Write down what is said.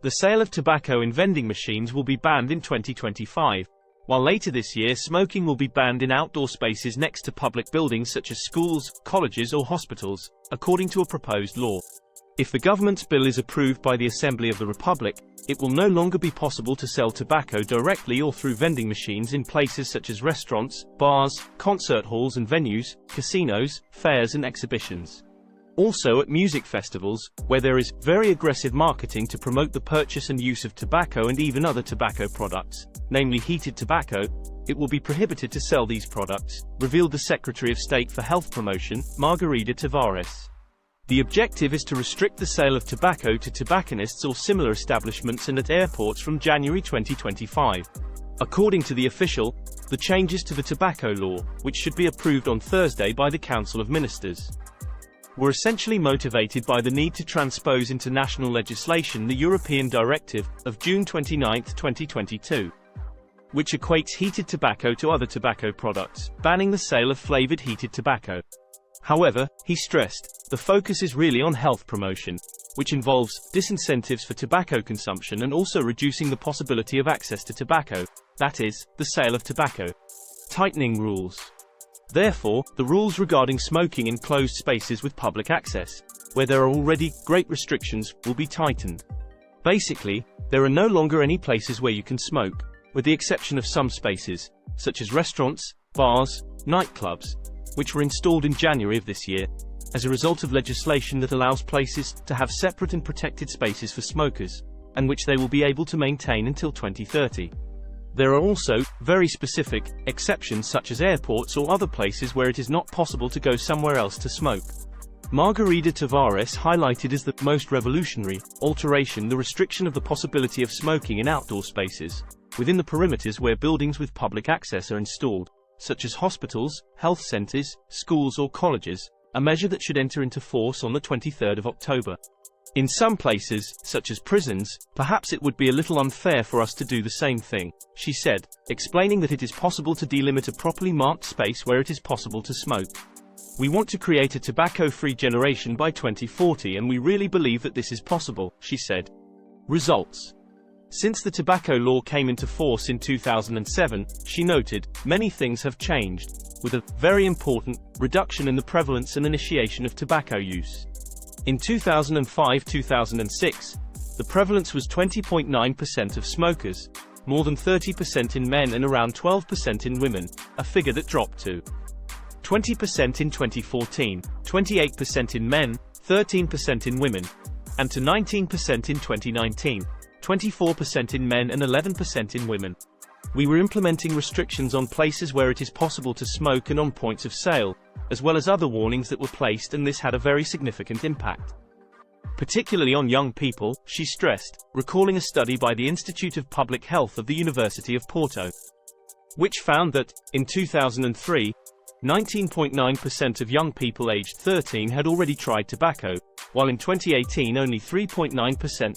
The sale of tobacco in vending machines will be banned in 2025, while later this year smoking will be banned in outdoor spaces next to public buildings such as schools, colleges or hospitals, according to a proposed law. If the government's bill is approved by the Assembly of the Republic, it will no longer be possible to sell tobacco directly or through vending machines in places such as restaurants, bars, concert halls and venues, casinos, fairs and exhibitions. Also at music festivals, where there is very aggressive marketing to promote the purchase and use of tobacco and even other tobacco products, namely heated tobacco, it will be prohibited to sell these products, revealed the Secretary of State for Health Promotion, Margarida Tavares. The objective is to restrict the sale of tobacco to tobacconists or similar establishments and at airports from January 2025. According to the official, the changes to the tobacco law, which should be approved on Thursday by the Council of Ministers, were essentially motivated by the need to transpose into national legislation the European Directive of June 29, 2022, which equates heated tobacco to other tobacco products, banning the sale of flavored heated tobacco. However, he stressed, the focus is really on health promotion, which involves disincentives for tobacco consumption and also reducing the possibility of access to tobacco, that is, the sale of tobacco. Tightening rules. Therefore, the rules regarding smoking in closed spaces with public access, where there are already great restrictions, will be tightened. Basically, there are no longer any places where you can smoke, with the exception of some spaces, such as restaurants, bars, nightclubs, which were installed in January of this year, as a result of legislation that allows places to have separate and protected spaces for smokers, and which they will be able to maintain until 2030. There are also very specific exceptions such as airports or other places where it is not possible to go somewhere else to smoke. Margarida Tavares highlighted as the most revolutionary alteration the restriction of the possibility of smoking in outdoor spaces, within the perimeters where buildings with public access are installed, such as hospitals, health centers, schools or colleges, a measure that should enter into force on the 23rd of October. In some places, such as prisons, perhaps it would be a little unfair for us to do the same thing, she said, explaining that it is possible to delimit a properly marked space where it is possible to smoke. We want to create a tobacco-free generation by 2040 and we really believe that this is possible, she said. Results. Since the tobacco law came into force in 2007, she noted, many things have changed, with a very important reduction in the prevalence and initiation of tobacco use. In 2005-2006, the prevalence was 20.9% of smokers, more than 30% in men and around 12% in women, a figure that dropped to 20% in 2014, 28% in men, 13% in women, and to 19% in 2019. 24% in men and 11% in women. We were implementing restrictions on places where it is possible to smoke and on points of sale, as well as other warnings that were placed, and this had a very significant impact, particularly on young people, she stressed, recalling a study by the Institute of Public Health of the University of Porto, which found that, in 2003, 19.9% of young people aged 13 had already tried tobacco, while in 2018 only 3.9%